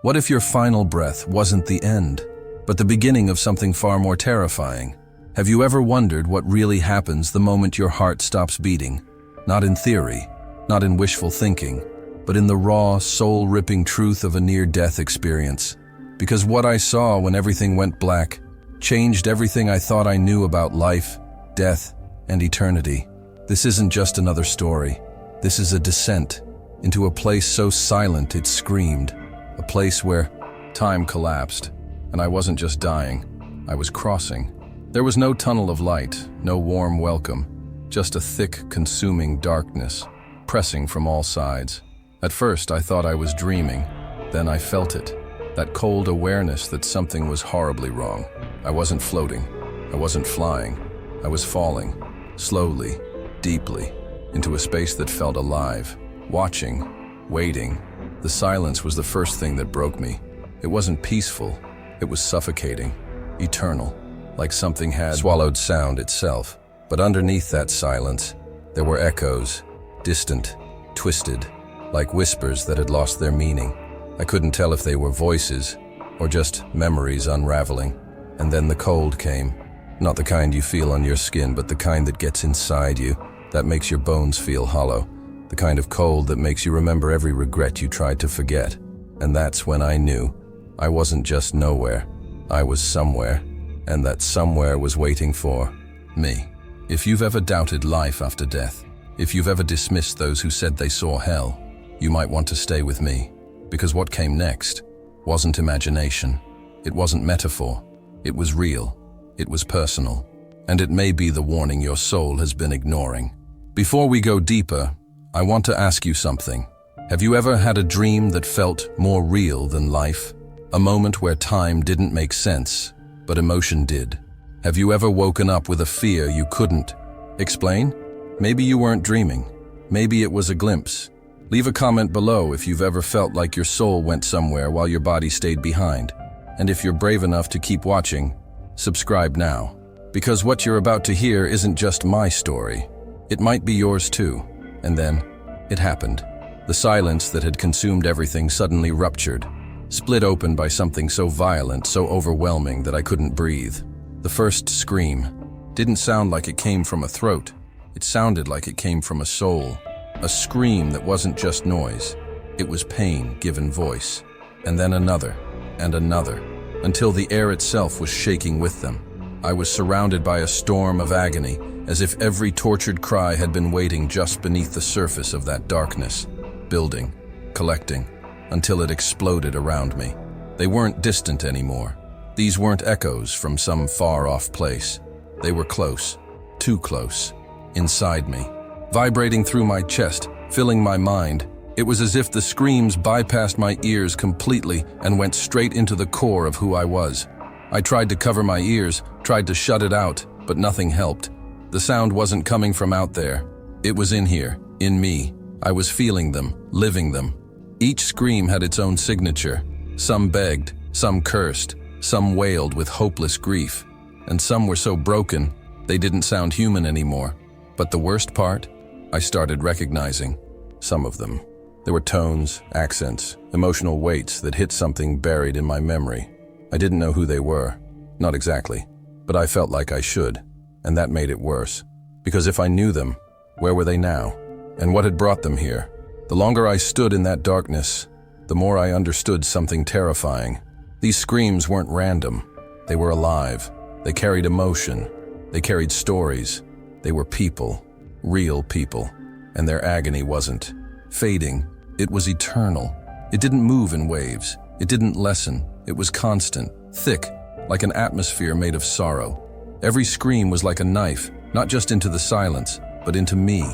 What if your final breath wasn't the end, but the beginning of something far more terrifying? Have you ever wondered what really happens the moment your heart stops beating? Not in theory, not in wishful thinking, but in the raw, soul-ripping truth of a near-death experience. Because what I saw when everything went black changed everything I thought I knew about life, death, and eternity. This isn't just another story. This is a descent into a place so silent it screamed, a place where time collapsed, and I wasn't just dying, I was crossing. There was no tunnel of light, no warm welcome, just a thick, consuming darkness, pressing from all sides. At first, I thought I was dreaming. Then I felt it, that cold awareness that something was horribly wrong. I wasn't floating. I wasn't flying. I was falling, slowly, deeply, into a space that felt alive, watching, waiting. The silence was the first thing that broke me. It wasn't peaceful. It was suffocating, eternal, like something had swallowed sound itself. But underneath that silence, there were echoes, distant, twisted, like whispers that had lost their meaning. I couldn't tell if they were voices or just memories unraveling. And then the cold came. Not the kind you feel on your skin, but the kind that gets inside you, that makes your bones feel hollow. The kind of cold that makes you remember every regret you tried to forget. And that's when I knew I wasn't just nowhere. I was somewhere, and that somewhere was waiting for me. If you've ever doubted life after death, if you've ever dismissed those who said they saw hell, you might want to stay with me, because what came next wasn't imagination. It wasn't metaphor. It was real. It was personal. And it may be the warning your soul has been ignoring. Before we go deeper, I want to ask you something. Have you ever had a dream that felt more real than life? A moment where time didn't make sense, but emotion did. Have you ever woken up with a fear you couldn't explain? Maybe you weren't dreaming. Maybe it was a glimpse. Leave a comment below if you've ever felt like your soul went somewhere while your body stayed behind. And if you're brave enough to keep watching, subscribe now. Because what you're about to hear isn't just my story. It might be yours too. And then, it happened. The silence that had consumed everything suddenly ruptured, split open by something so violent, so overwhelming that I couldn't breathe. The first scream didn't sound like it came from a throat. It sounded like it came from a soul. A scream that wasn't just noise. It was pain given voice. And then another, and another, until the air itself was shaking with them. I was surrounded by a storm of agony, as if every tortured cry had been waiting just beneath the surface of that darkness, building, collecting, until it exploded around me. They weren't distant anymore. These weren't echoes from some far-off place. They were close, too close, inside me, vibrating through my chest, filling my mind. It was as if the screams bypassed my ears completely and went straight into the core of who I was. I tried to cover my ears, tried to shut it out, but nothing helped. The sound wasn't coming from out there. It was in here, in me. I was feeling them, living them. Each scream had its own signature. Some begged, some cursed, some wailed with hopeless grief, and some were so broken they didn't sound human anymore. But the worst part? I started recognizing some of them. There were tones, accents, emotional weights that hit something buried in my memory. I didn't know who they were, not exactly, but I felt like I should, and that made it worse. Because if I knew them, where were they now? And what had brought them here? The longer I stood in that darkness, the more I understood something terrifying. These screams weren't random. They were alive. They carried emotion. They carried stories. They were people, real people. And their agony wasn't fading. It was eternal. It didn't move in waves. It didn't lessen. It was constant, thick, like an atmosphere made of sorrow. Every scream was like a knife, not just into the silence, but into me,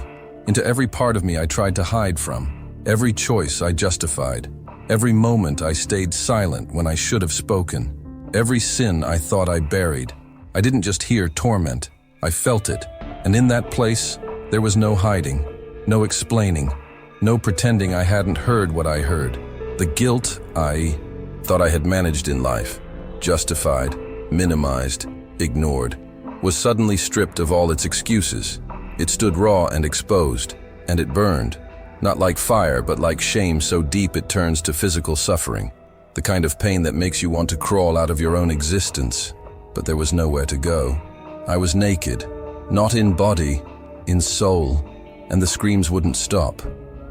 into every part of me I tried to hide from, every choice I justified, every moment I stayed silent when I should have spoken, every sin I thought I buried. I didn't just hear torment, I felt it, and in that place, there was no hiding, no explaining, no pretending I hadn't heard what I heard. The guilt I thought I had managed in life, justified, minimized, ignored, was suddenly stripped of all its excuses. It stood raw and exposed, and it burned, not like fire, but like shame so deep it turns to physical suffering. The kind of pain that makes you want to crawl out of your own existence. But there was nowhere to go. I was naked, not in body, in soul, and the screams wouldn't stop.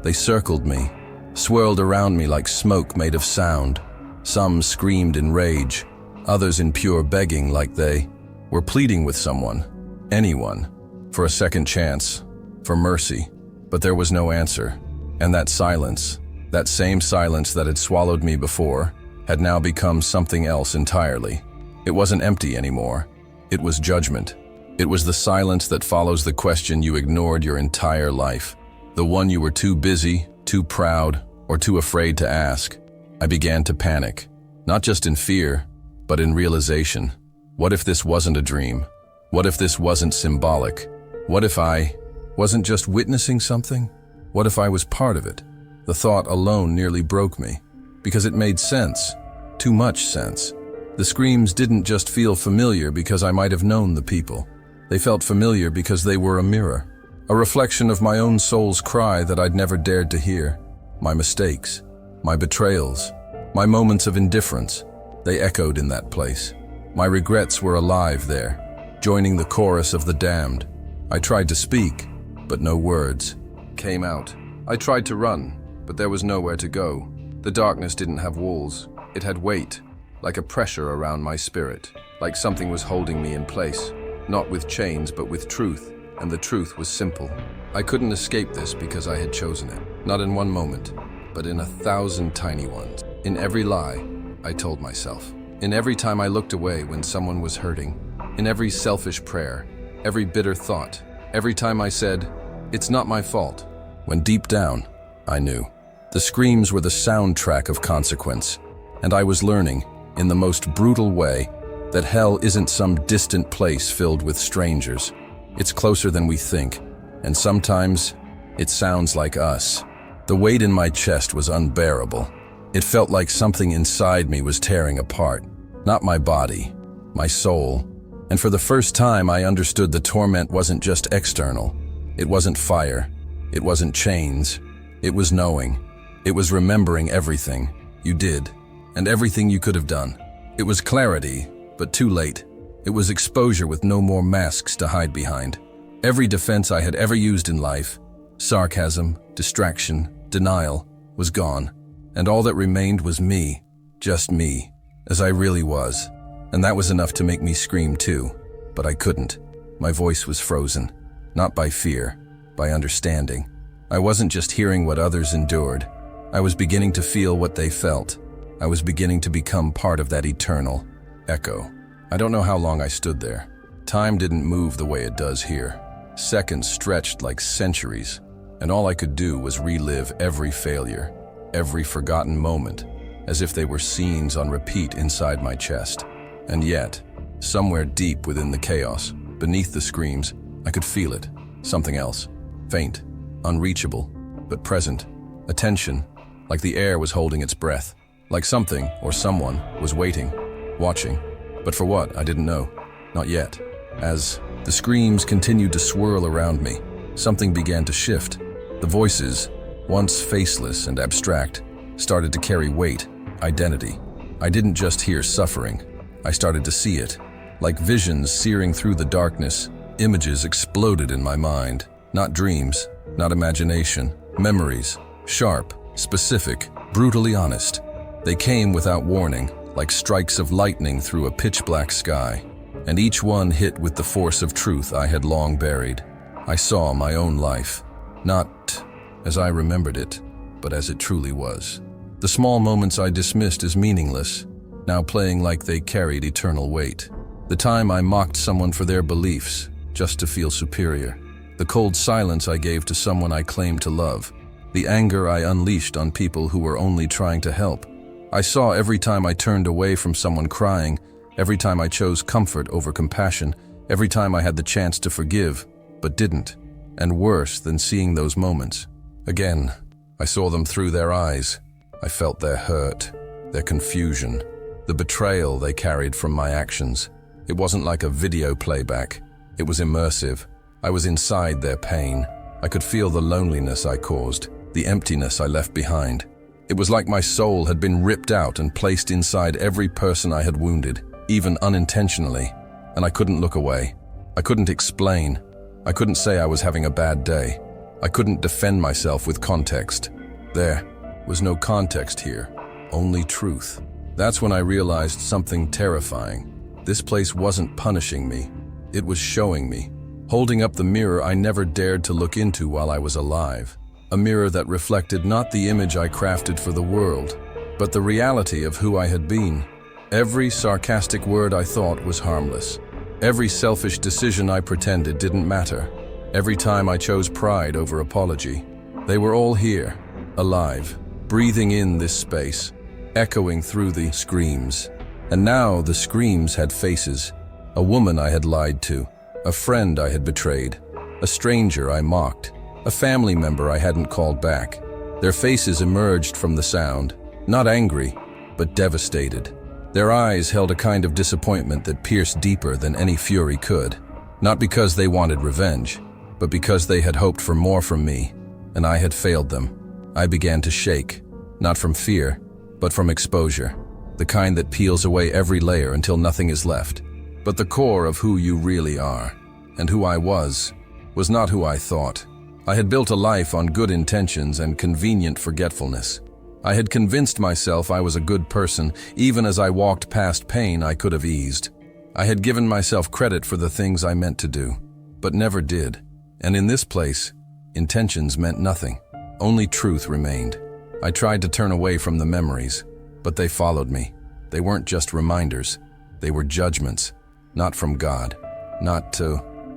They circled me, swirled around me like smoke made of sound. Some screamed in rage, others in pure begging, like they were pleading with someone, anyone, for a second chance, for mercy. But there was no answer, and that silence, that same silence that had swallowed me before, had now become something else entirely. It wasn't empty anymore. It was judgment. It was the silence that follows the question you ignored your entire life, the one you were too busy, too proud, or too afraid to ask. I began to panic, not just in fear, but in realization. What if this wasn't a dream? What if this wasn't symbolic? What if I wasn't just witnessing something? What if I was part of it? The thought alone nearly broke me, because it made sense, too much sense. The screams didn't just feel familiar because I might have known the people. They felt familiar because they were a mirror, a reflection of my own soul's cry that I'd never dared to hear. My mistakes, my betrayals, my moments of indifference, they echoed in that place. My regrets were alive there, joining the chorus of the damned. I tried to speak, but no words came out. I tried to run, but there was nowhere to go. The darkness didn't have walls. It had weight, like a pressure around my spirit, like something was holding me in place, not with chains but with truth, and the truth was simple. I couldn't escape this because I had chosen it, not in one moment, but in 1,000 tiny ones. In every lie I told myself, in every time I looked away when someone was hurting, in every selfish prayer, every bitter thought, every time I said, "It's not my fault," when deep down, I knew. The screams were the soundtrack of consequence, and I was learning, in the most brutal way, that hell isn't some distant place filled with strangers. It's closer than we think, and sometimes it sounds like us. The weight in my chest was unbearable. It felt like something inside me was tearing apart. Not my body, my soul. And for the first time, I understood the torment wasn't just external. It wasn't fire. It wasn't chains. It was knowing. It was remembering everything you did and everything you could have done. It was clarity, but too late. It was exposure with no more masks to hide behind. Every defense I had ever used in life, sarcasm, distraction, denial, was gone. And all that remained was me, just me, as I really was. And that was enough to make me scream too. But I couldn't. My voice was frozen, not by fear, by understanding. I wasn't just hearing what others endured. I was beginning to feel what they felt. I was beginning to become part of that eternal echo. I don't know how long I stood there. Time didn't move the way it does here. Seconds stretched like centuries, and all I could do was relive every failure, every forgotten moment, as if they were scenes on repeat inside my chest. And yet, somewhere deep within the chaos, beneath the screams, I could feel it. Something else. Faint, unreachable, but present. A tension, like the air was holding its breath. Like something, or someone, was waiting, watching. But for what, I didn't know. Not yet. As the screams continued to swirl around me, something began to shift. The voices, once faceless and abstract, started to carry weight, identity. I didn't just hear suffering. I started to see it. Like visions searing through the darkness, images exploded in my mind. Not dreams, not imagination. Memories, sharp, specific, brutally honest. They came without warning, like strikes of lightning through a pitch-black sky. And each one hit with the force of truth I had long buried. I saw my own life, not as I remembered it, but as it truly was. The small moments I dismissed as meaningless, now playing like they carried eternal weight. The time I mocked someone for their beliefs, just to feel superior. The cold silence I gave to someone I claimed to love. The anger I unleashed on people who were only trying to help. I saw every time I turned away from someone crying, every time I chose comfort over compassion, every time I had the chance to forgive, but didn't. And worse than seeing those moments. Again, I saw them through their eyes. I felt their hurt, their confusion, the betrayal they carried from my actions. It wasn't like a video playback. It was immersive. I was inside their pain. I could feel the loneliness I caused, the emptiness I left behind. It was like my soul had been ripped out and placed inside every person I had wounded, even unintentionally, and I couldn't look away. I couldn't explain. I couldn't say I was having a bad day. I couldn't defend myself with context. There was no context here, only truth. That's when I realized something terrifying. This place wasn't punishing me. It was showing me, holding up the mirror I never dared to look into while I was alive. A mirror that reflected not the image I crafted for the world, but the reality of who I had been. Every sarcastic word I thought was harmless. Every selfish decision I pretended didn't matter. Every time I chose pride over apology. They were all here, alive, breathing in this space, echoing through the screams. And now the screams had faces. A woman I had lied to, a friend I had betrayed, a stranger I mocked, a family member I hadn't called back. Their faces emerged from the sound, not angry, but devastated. Their eyes held a kind of disappointment that pierced deeper than any fury could. Not because they wanted revenge, but because they had hoped for more from me, and I had failed them. I began to shake, not from fear, but from exposure, the kind that peels away every layer until nothing is left. But the core of who you really are, and who I was not who I thought. I had built a life on good intentions and convenient forgetfulness. I had convinced myself I was a good person, even as I walked past pain I could have eased. I had given myself credit for the things I meant to do, but never did. And in this place, intentions meant nothing. Only truth remained. I tried to turn away from the memories, but they followed me. They weren't just reminders. They were judgments. Not from God,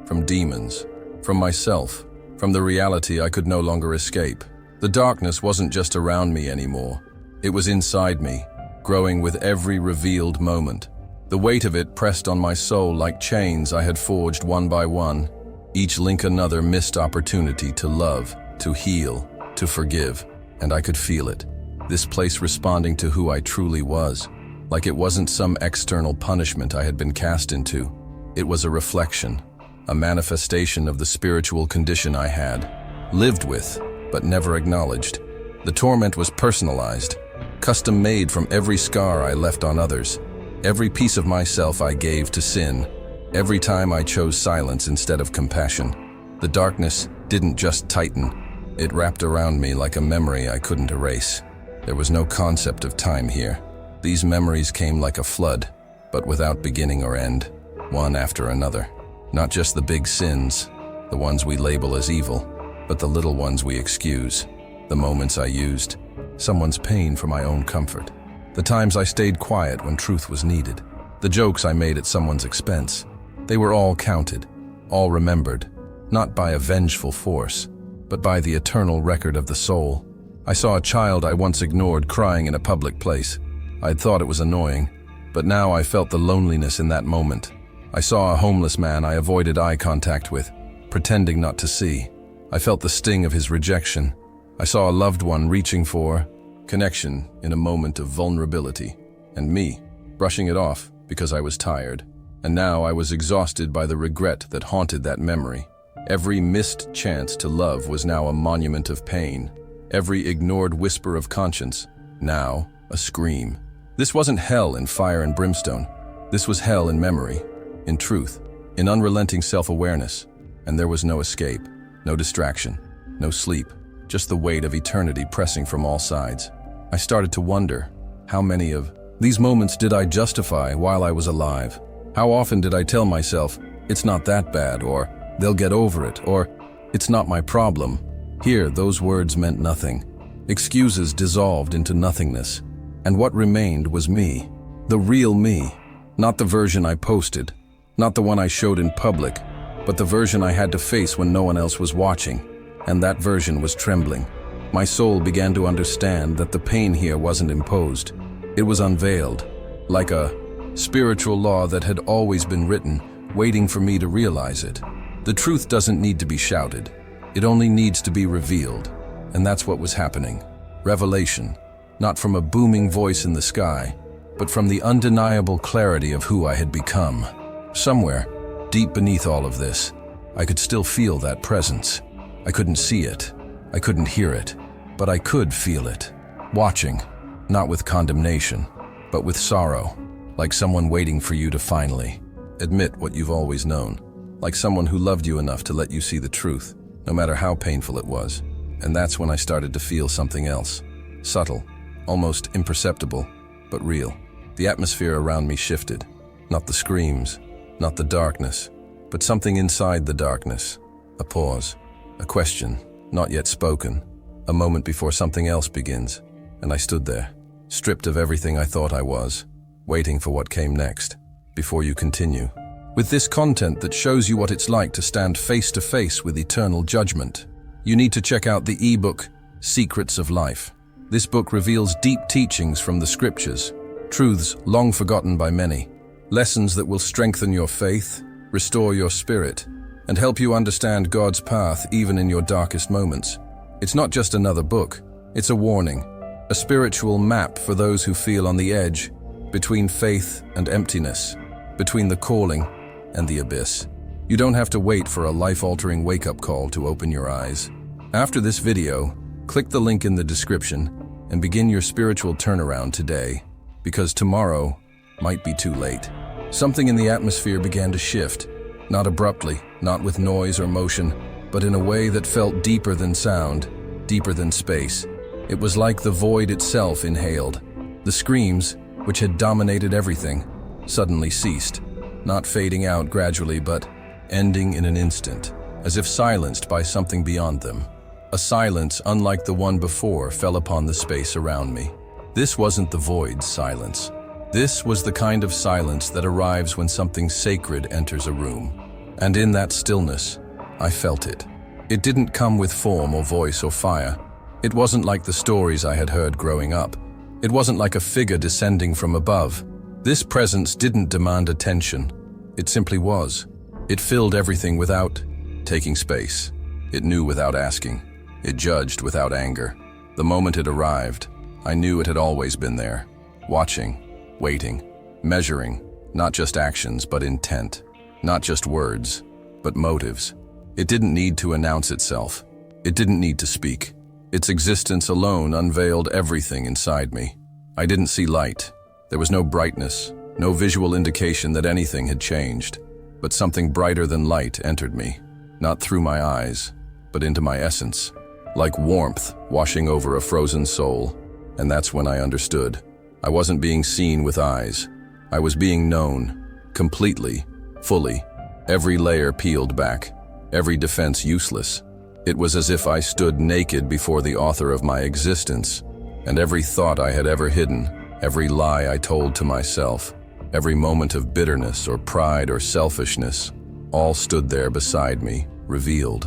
from demons, from myself, from the reality I could no longer escape. The darkness wasn't just around me anymore. It was inside me, growing with every revealed moment. The weight of it pressed on my soul like chains I had forged one by one, each link another missed opportunity to love, to heal, to forgive, and I could feel it. This place responding to who I truly was, like it wasn't some external punishment I had been cast into. It was a reflection, a manifestation of the spiritual condition I had, lived with, but never acknowledged. The torment was personalized, custom-made from every scar I left on others, every piece of myself I gave to sin, every time I chose silence instead of compassion. The darkness didn't just tighten, it wrapped around me like a memory I couldn't erase. There was no concept of time here. These memories came like a flood, but without beginning or end, one after another. Not just the big sins, the ones we label as evil, but the little ones we excuse, the moments I used someone's pain for my own comfort, the times I stayed quiet when truth was needed, the jokes I made at someone's expense. They were all counted, all remembered, not by a vengeful force, but by the eternal record of the soul. I saw a child I once ignored crying in a public place. I'd thought it was annoying, but now I felt the loneliness in that moment. I saw a homeless man I avoided eye contact with, pretending not to see. I felt the sting of his rejection. I saw a loved one reaching for connection in a moment of vulnerability, and me brushing it off because I was tired. And now I was exhausted by the regret that haunted that memory. Every missed chance to love was now a monument of pain. Every ignored whisper of conscience, now a scream. This wasn't hell in fire and brimstone. This was hell in memory, in truth, in unrelenting self-awareness. And there was no escape. No distraction, no sleep, just the weight of eternity pressing from all sides. I started to wonder, how many of these moments did I justify while I was alive? How often did I tell myself, it's not that bad, or they'll get over it, or it's not my problem? Here, those words meant nothing. Excuses dissolved into nothingness. And what remained was me, the real me, not the version I posted, not the one I showed in public, but the version I had to face when no one else was watching. And that version was trembling. My soul began to understand that the pain here wasn't imposed. It was unveiled, like a spiritual law that had always been written, waiting for me to realize it. The truth doesn't need to be shouted. It only needs to be revealed. And that's what was happening. Revelation, not from a booming voice in the sky, but from the undeniable clarity of who I had become. Somewhere, deep beneath all of this, I could still feel that presence. I couldn't see it, I couldn't hear it, but I could feel it. watching, not with condemnation, but with sorrow, like someone waiting for you to finally admit what you've always known, like someone who loved you enough to let you see the truth, no matter how painful it was. And that's when I started to feel something else, subtle, almost imperceptible, but real. The atmosphere around me shifted, not the screams, not the darkness, but something inside the darkness. A pause, a question, not yet spoken, a moment before something else begins, and I stood there, stripped of everything I thought I was, waiting for what came next. Before you continue, with this content that shows you what it's like to stand face to face with eternal judgment, you need to check out the ebook, Secrets of Life. This book reveals deep teachings from the scriptures, truths long forgotten by many, lessons that will strengthen your faith, restore your spirit, and help you understand God's path even in your darkest moments. It's not just another book, it's a warning, a spiritual map for those who feel on the edge, between faith and emptiness, between the calling and the abyss. You don't have to wait for a life-altering wake-up call to open your eyes. After this video, click the link in the description and begin your spiritual turnaround today, because tomorrow might be too late. Something in the atmosphere began to shift, not abruptly, not with noise or motion, but in a way that felt deeper than sound, deeper than space. It was like the void itself inhaled. The screams, which had dominated everything, suddenly ceased, not fading out gradually, but ending in an instant, as if silenced by something beyond them. A silence unlike the one before fell upon the space around me. This wasn't the void's silence. This was the kind of silence that arrives when something sacred enters a room. And in that stillness, I felt it. It didn't come with form or voice or fire. It wasn't like the stories I had heard growing up. It wasn't like a figure descending from above. This presence didn't demand attention. It simply was. It filled everything without taking space. It knew without asking. It judged without anger. The moment it arrived, I knew it had always been there, watching, waiting, measuring, not just actions but intent, not just words, but motives. It didn't need to announce itself. It didn't need to speak. Its existence alone unveiled everything inside me. I didn't see light. There was no brightness, no visual indication that anything had changed. But something brighter than light entered me, not through my eyes, but into my essence, like warmth washing over a frozen soul. And that's when I understood. I wasn't being seen with eyes. I was being known, completely, fully, every layer peeled back, every defense useless. It was as if I stood naked before the author of my existence, and every thought I had ever hidden, every lie I told to myself, every moment of bitterness or pride or selfishness, all stood there beside me, revealed.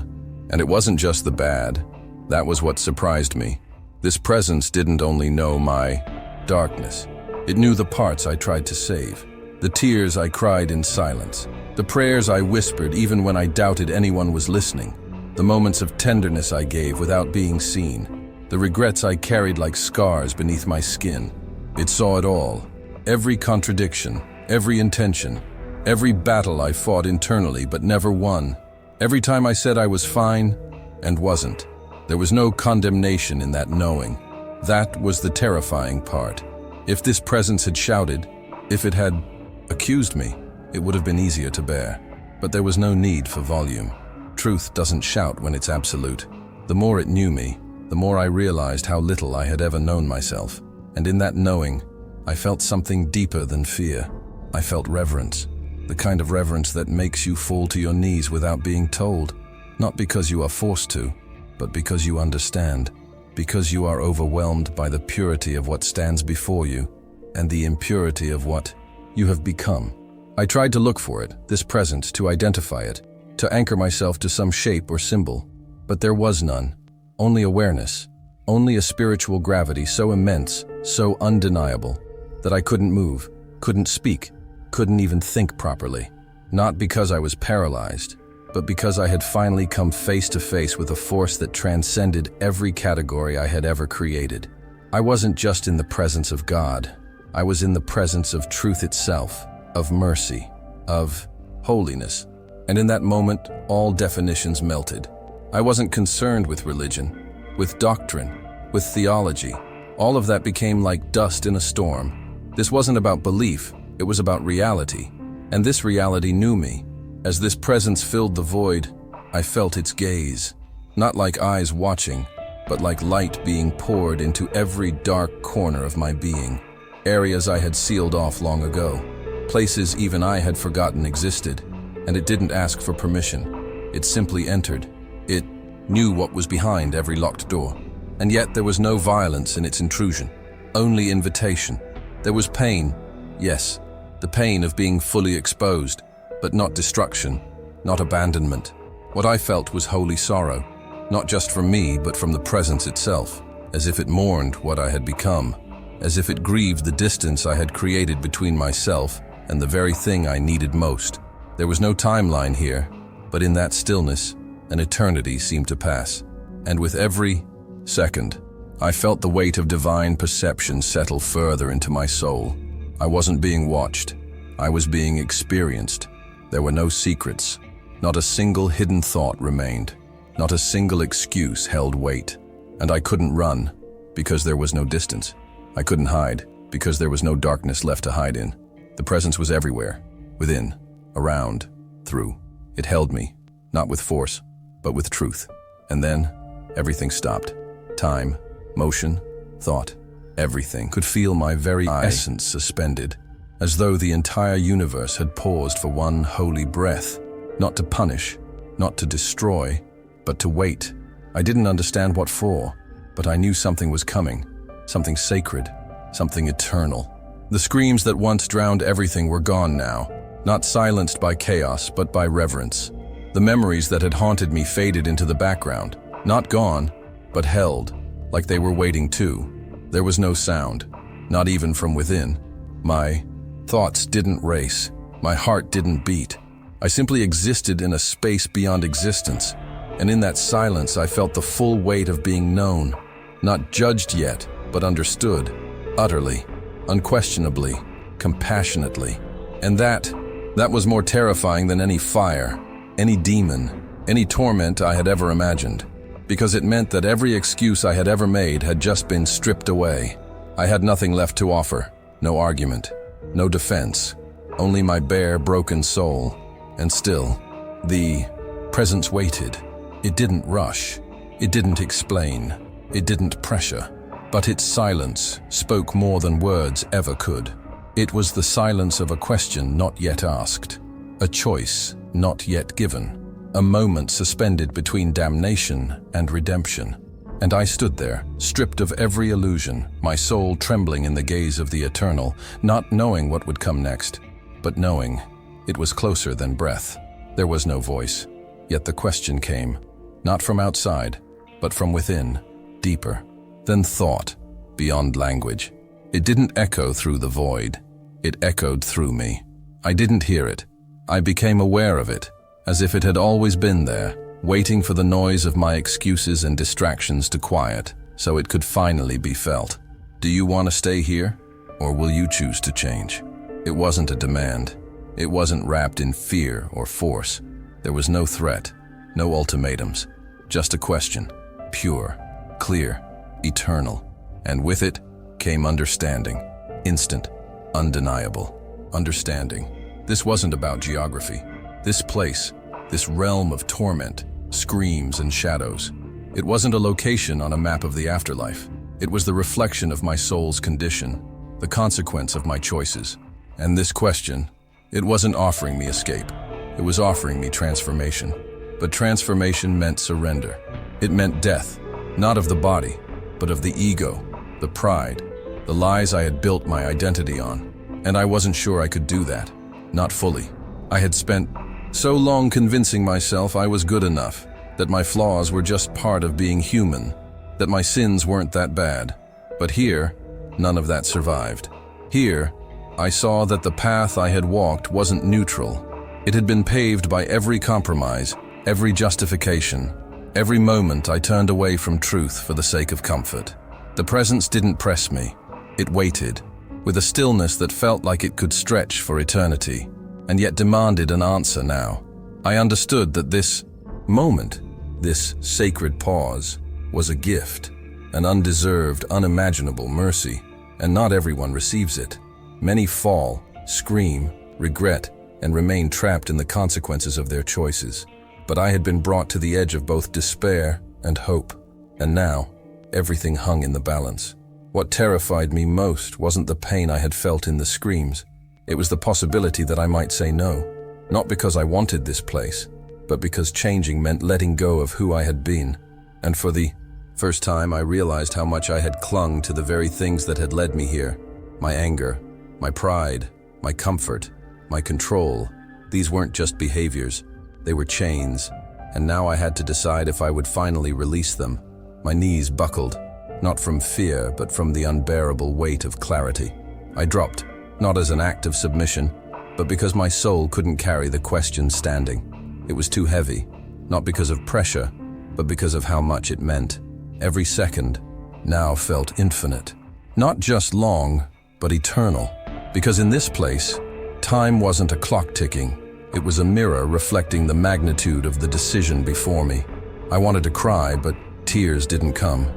And it wasn't just the bad. That was what surprised me. This presence didn't only know my darkness. It knew the parts I tried to save, the tears I cried in silence, the prayers I whispered even when I doubted anyone was listening, the moments of tenderness I gave without being seen, the regrets I carried like scars beneath my skin. It saw it all. Every contradiction, every intention, every battle I fought internally but never won. Every time I said I was fine and wasn't. There was no condemnation in that knowing. That was the terrifying part. If this presence had shouted, if it had accused me, it would have been easier to bear. But there was no need for volume. Truth doesn't shout when it's absolute. The more it knew me, the more I realized how little I had ever known myself. And in that knowing, I felt something deeper than fear. I felt reverence, the kind of reverence that makes you fall to your knees without being told, not because you are forced to, but because you understand, because you are overwhelmed by the purity of what stands before you and the impurity of what you have become. I tried to look for it, this presence, to identify it, to anchor myself to some shape or symbol, but there was none, only awareness, only a spiritual gravity so immense, so undeniable, that I couldn't move, couldn't speak, couldn't even think properly. Not because I was paralyzed, but because I had finally come face to face with a force that transcended every category I had ever created. I wasn't just in the presence of God, I was in the presence of truth itself, of mercy, of holiness. And in that moment, all definitions melted. I wasn't concerned with religion, with doctrine, with theology. All of that became like dust in a storm. This wasn't about belief, it was about reality. And this reality knew me. As this presence filled the void, I felt its gaze. Not like eyes watching, but like light being poured into every dark corner of my being. Areas I had sealed off long ago. Places even I had forgotten existed. And it didn't ask for permission. It simply entered. It knew what was behind every locked door. And yet there was no violence in its intrusion. Only invitation. There was pain. Yes, the pain of being fully exposed. But not destruction. Not abandonment. What I felt was holy sorrow. Not just from me, but from the presence itself. As if it mourned what I had become. As if it grieved the distance I had created between myself and the very thing I needed most. There was no timeline here, but in that stillness, an eternity seemed to pass. And with every second, I felt the weight of divine perception settle further into my soul. I wasn't being watched. I was being experienced. There were no secrets. Not a single hidden thought remained. Not a single excuse held weight. And I couldn't run, because there was no distance. I couldn't hide, because there was no darkness left to hide in. The presence was everywhere, within, around, through. It held me, not with force, but with truth. And then, everything stopped. Time, motion, thought, everything could feel my very essence suspended, as though the entire universe had paused for one holy breath, not to punish, not to destroy, but to wait. I didn't understand what for, but I knew something was coming, something sacred, something eternal. The screams that once drowned everything were gone now, not silenced by chaos, but by reverence. The memories that had haunted me faded into the background, not gone, but held, like they were waiting too. There was no sound, not even from within. My thoughts didn't race, my heart didn't beat. I simply existed in a space beyond existence, and in that silence I felt the full weight of being known, not judged yet, but understood, utterly, unquestionably, compassionately. And that was more terrifying than any fire, any demon, any torment I had ever imagined, because it meant that every excuse I had ever made had just been stripped away. I had nothing left to offer, no argument, no defense, only my bare, broken soul. And still, the presence waited. It didn't rush, it didn't explain, it didn't pressure, but its silence spoke more than words ever could. It was the silence of a question not yet asked, a choice not yet given, a moment suspended between damnation and redemption. And I stood there, stripped of every illusion, my soul trembling in the gaze of the eternal, not knowing what would come next, but knowing it was closer than breath. There was no voice, yet the question came, not from outside, but from within, deeper than thought, beyond language. It didn't echo through the void. It echoed through me. I didn't hear it. I became aware of it, as if it had always been there, waiting for the noise of my excuses and distractions to quiet, so it could finally be felt. Do you want to stay here, or will you choose to change? It wasn't a demand. It wasn't wrapped in fear or force. There was no threat, no ultimatums, just a question, pure, clear, eternal. And with it came understanding, instant, undeniable. Understanding. This wasn't about geography. This place, this realm of torment, screams and shadows. It wasn't a location on a map of the afterlife. It was the reflection of my soul's condition, the consequence of my choices. And this question, it wasn't offering me escape. It was offering me transformation. But transformation meant surrender. It meant death, not of the body, but of the ego, the pride, the lies I had built my identity on. And I wasn't sure I could do that. Not fully. I had spent so long convincing myself I was good enough, that my flaws were just part of being human, that my sins weren't that bad. But here, none of that survived. Here, I saw that the path I had walked wasn't neutral. It had been paved by every compromise, every justification, every moment I turned away from truth for the sake of comfort. The presence didn't press me. It waited, with a stillness that felt like it could stretch for eternity, and yet demanded an answer now. I understood that this moment, this sacred pause, was a gift. an undeserved, unimaginable mercy, and not everyone receives it. Many fall, scream, regret, and remain trapped in the consequences of their choices. But I had been brought to the edge of both despair and hope, and now everything hung in the balance. What terrified me most wasn't the pain I had felt in the screams. It was the possibility that I might say no, not because I wanted this place, but because changing meant letting go of who I had been. And for the first time, I realized how much I had clung to the very things that had led me here. My anger, my pride, my comfort, my control. These weren't just behaviors, they were chains, and now I had to decide if I would finally release them. My knees buckled, not from fear, but from the unbearable weight of clarity. I dropped, not as an act of submission, but because my soul couldn't carry the question standing. It was too heavy, not because of pressure, but because of how much it meant. Every second now felt infinite. Not just long, but eternal. Because in this place, time wasn't a clock ticking. It was a mirror reflecting the magnitude of the decision before me. I wanted to cry, but tears didn't come.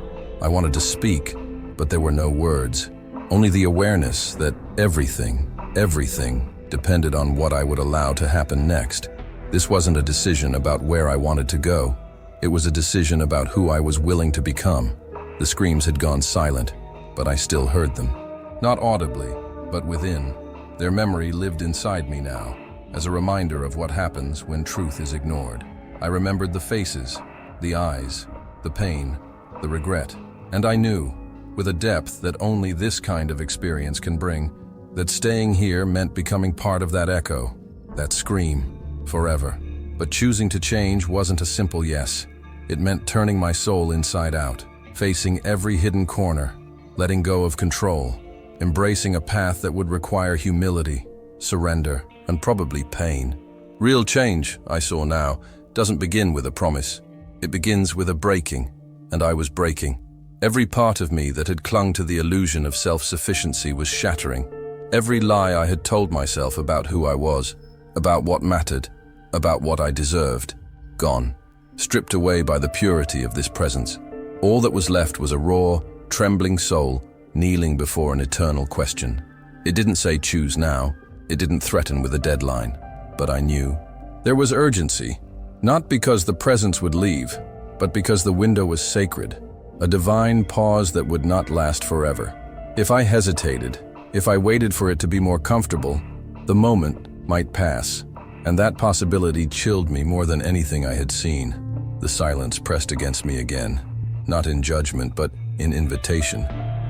I wanted to speak, but there were no words. Only the awareness that everything depended on what I would allow to happen next. This wasn't a decision about where I wanted to go. It was a decision about who I was willing to become. The screams had gone silent, but I still heard them. Not audibly, but within. Their memory lived inside me now, as a reminder of what happens when truth is ignored. I remembered the faces, the eyes, the pain, the regret, and I knew, with a depth that only this kind of experience can bring, that staying here meant becoming part of that echo, that scream, forever. But choosing to change wasn't a simple yes. It meant turning my soul inside out, facing every hidden corner, letting go of control, embracing a path that would require humility, surrender, and probably pain. Real change, I saw now, doesn't begin with a promise. It begins with a breaking, and I was breaking. Every part of me that had clung to the illusion of self-sufficiency was shattering. Every lie I had told myself about who I was, about what mattered, about what I deserved, gone, stripped away by the purity of this presence. All that was left was a raw, trembling soul kneeling before an eternal question. It didn't say choose now, it didn't threaten with a deadline, but I knew. There was urgency, not because the presence would leave, but because the window was sacred, a divine pause that would not last forever. If I hesitated, if I waited for it to be more comfortable, the moment might pass, and that possibility chilled me more than anything I had seen. The silence pressed against me again, not in judgment, but in invitation.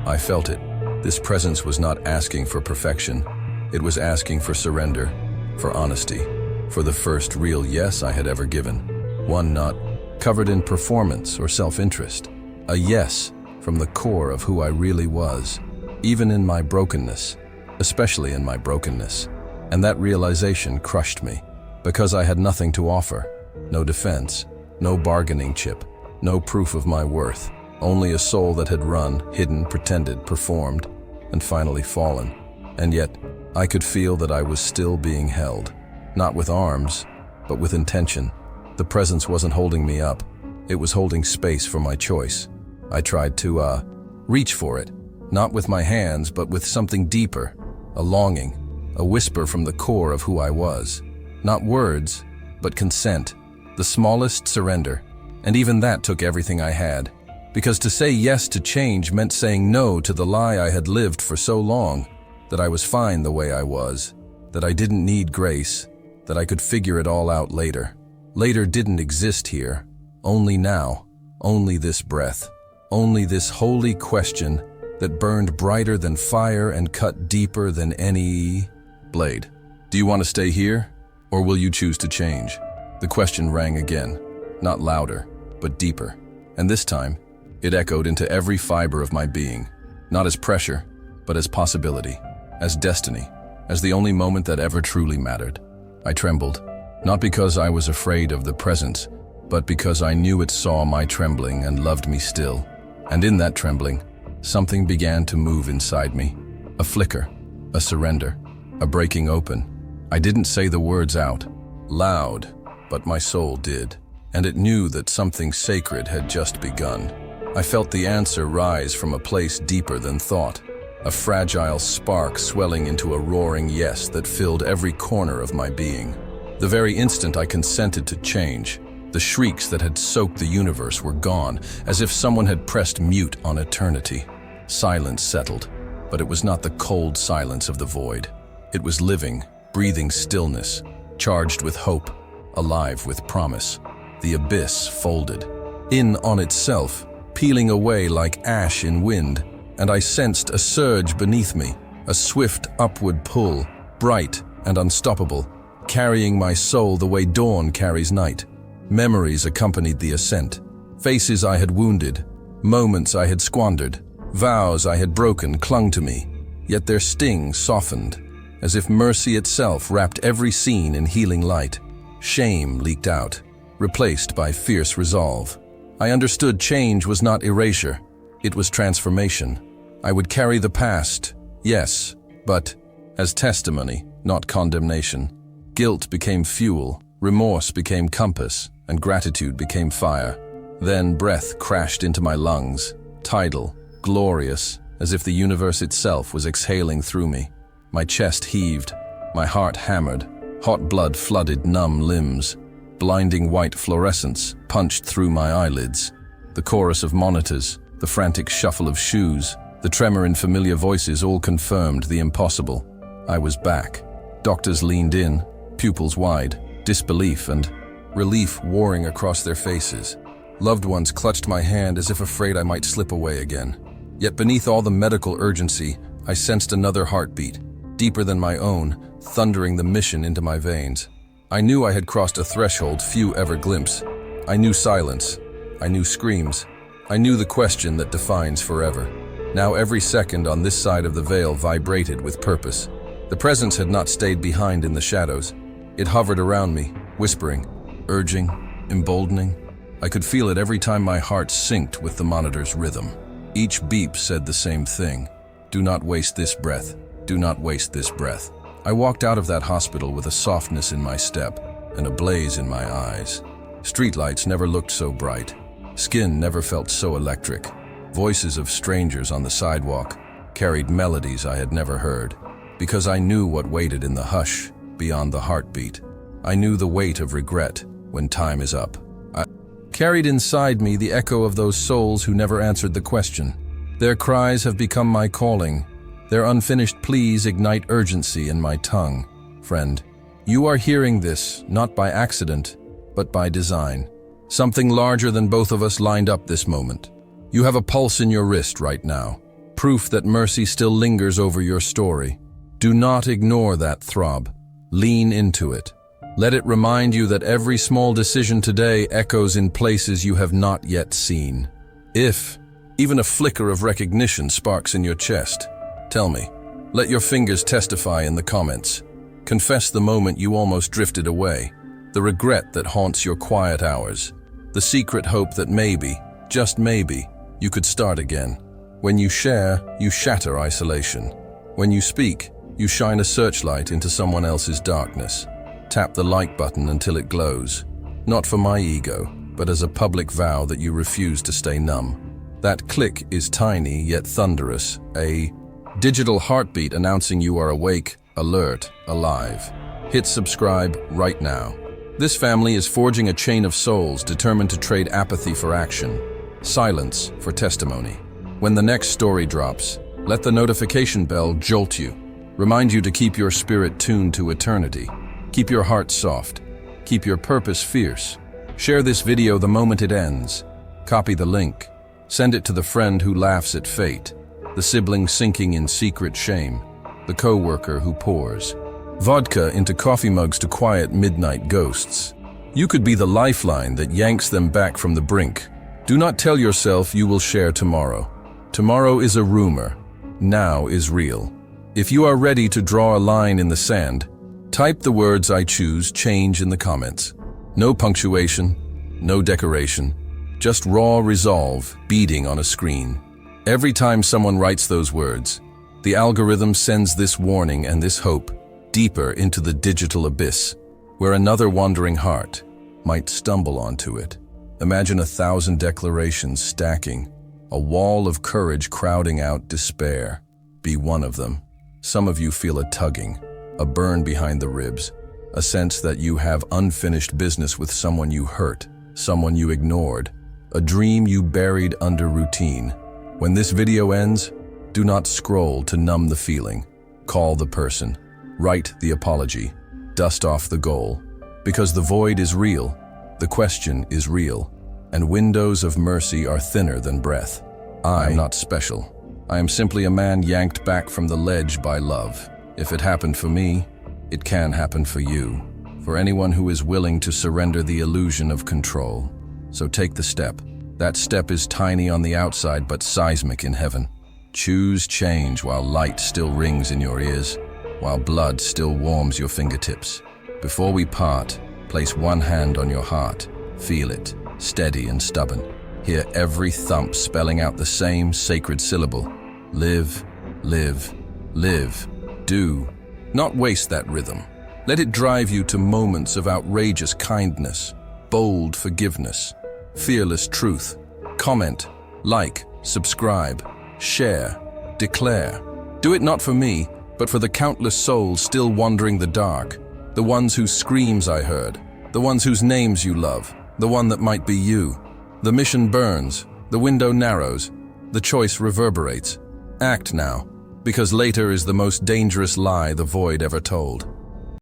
I felt it. This presence was not asking for perfection. It was asking for surrender, for honesty, for the first real yes I had ever given. One not covered in performance or self-interest. A yes from the core of who I really was, even in my brokenness, especially in my brokenness. And that realization crushed me, because I had nothing to offer. No defense, no bargaining chip, no proof of my worth. Only a soul that had run, hidden, pretended, performed, and finally fallen. And yet, I could feel that I was still being held. Not with arms, but with intention. The presence wasn't holding me up. It was holding space for my choice. I tried to, reach for it. Not with my hands, but with something deeper. A longing, a whisper from the core of who I was. Not words, but consent. The smallest surrender. And even that took everything I had. Because to say yes to change meant saying no to the lie I had lived for so long, that I was fine the way I was, that I didn't need grace, that I could figure it all out later. Later didn't exist here, only now, only this breath, only this holy question that burned brighter than fire and cut deeper than any blade. Do you want to stay here, or will you choose to change? The question rang again, not louder, but deeper, and this time, it echoed into every fiber of my being, not as pressure, but as possibility, as destiny, as the only moment that ever truly mattered. I trembled, not because I was afraid of the presence, but because I knew it saw my trembling and loved me still. And in that trembling, something began to move inside me. A flicker, a surrender, a breaking open. I didn't say the words out, loud, but my soul did, and it knew that something sacred had just begun. I felt the answer rise from a place deeper than thought, a fragile spark swelling into a roaring yes that filled every corner of my being. The very instant I consented to change, the shrieks that had soaked the universe were gone, as if someone had pressed mute on eternity. Silence settled, but it was not the cold silence of the void. It was living, breathing stillness, charged with hope, alive with promise. The abyss folded in on itself, peeling away like ash in wind, and I sensed a surge beneath me, a swift upward pull, bright and unstoppable, carrying my soul the way dawn carries night. Memories accompanied the ascent, faces I had wounded, moments I had squandered, vows I had broken clung to me, yet their sting softened, as if mercy itself wrapped every scene in healing light. Shame leaked out, replaced by fierce resolve. I understood change was not erasure, it was transformation. I would carry the past, yes, but as testimony, not condemnation. Guilt became fuel, remorse became compass, and gratitude became fire. Then breath crashed into my lungs, tidal, glorious, as if the universe itself was exhaling through me. My chest heaved, my heart hammered, hot blood flooded numb limbs. Blinding white fluorescence punched through my eyelids. The chorus of monitors, the frantic shuffle of shoes, the tremor in familiar voices all confirmed the impossible. I was back. Doctors leaned in, pupils wide, disbelief and relief warring across their faces. Loved ones clutched my hand as if afraid I might slip away again. Yet beneath all the medical urgency, I sensed another heartbeat, deeper than my own, thundering the mission into my veins. I knew I had crossed a threshold few ever glimpse. I knew silence. I knew screams. I knew the question that defines forever. Now every second on this side of the veil vibrated with purpose. The presence had not stayed behind in the shadows. It hovered around me, whispering, urging, emboldening. I could feel it every time my heart synced with the monitor's rhythm. Each beep said the same thing. Do not waste this breath. Do not waste this breath. I walked out of that hospital with a softness in my step and a blaze in my eyes. Streetlights never looked so bright. Skin never felt so electric. Voices of strangers on the sidewalk carried melodies I had never heard, because I knew what waited in the hush beyond the heartbeat. I knew the weight of regret when time is up. I carried inside me the echo of those souls who never answered the question. Their cries have become my calling. Their unfinished pleas ignite urgency in my tongue. Friend, you are hearing this not by accident, but by design. Something larger than both of us lined up this moment. You have a pulse in your wrist right now, proof that mercy still lingers over your story. Do not ignore that throb. Lean into it. Let it remind you that every small decision today echoes in places you have not yet seen. If even a flicker of recognition sparks in your chest, tell me. Let your fingers testify in the comments. Confess the moment you almost drifted away, the regret that haunts your quiet hours, the secret hope that maybe, just maybe, you could start again. When you share, you shatter isolation. When you speak, you shine a searchlight into someone else's darkness. Tap the like button until it glows. Not for my ego, but as a public vow that you refuse to stay numb. That click is tiny yet thunderous, a digital heartbeat announcing you are awake, alert, alive. Hit subscribe right now. This family is forging a chain of souls determined to trade apathy for action, silence for testimony. When the next story drops, let the notification bell jolt you. Remind you to keep your spirit tuned to eternity. Keep your heart soft. Keep your purpose fierce. Share this video the moment it ends. Copy the link. Send it to the friend who laughs at fate, the sibling sinking in secret shame, the co-worker who pours vodka into coffee mugs to quiet midnight ghosts. You could be the lifeline that yanks them back from the brink. Do not tell yourself you will share tomorrow. Tomorrow is a rumor. Now is real. If you are ready to draw a line in the sand, type the words I choose change in the comments. No punctuation, no decoration, just raw resolve beating on a screen. Every time someone writes those words, the algorithm sends this warning and this hope deeper into the digital abyss, where another wandering heart might stumble onto it. Imagine 1,000 declarations stacking, a wall of courage crowding out despair. Be one of them. Some of you feel a tugging, a burn behind the ribs, a sense that you have unfinished business with someone you hurt, someone you ignored, a dream you buried under routine. When this video ends, do not scroll to numb the feeling. Call the person. Write the apology. Dust off the goal. Because the void is real, the question is real, and windows of mercy are thinner than breath. I am not special. I am simply a man yanked back from the ledge by love. If it happened for me, it can happen for you, for anyone who is willing to surrender the illusion of control. So take the step. That step is tiny on the outside but seismic in heaven. Choose change while light still rings in your ears, while blood still warms your fingertips. Before we part, place one hand on your heart. Feel it, steady and stubborn. Hear every thump spelling out the same sacred syllable. Live, live, live. Do not waste that rhythm. Let it drive you to moments of outrageous kindness, bold forgiveness, fearless truth. Comment, like, subscribe, share, declare. Do it not for me, but for the countless souls still wandering the dark, the ones whose screams I heard, the ones whose names you love, the one that might be you. The mission burns, the window narrows, the choice reverberates. Act now, because later is the most dangerous lie the void ever told.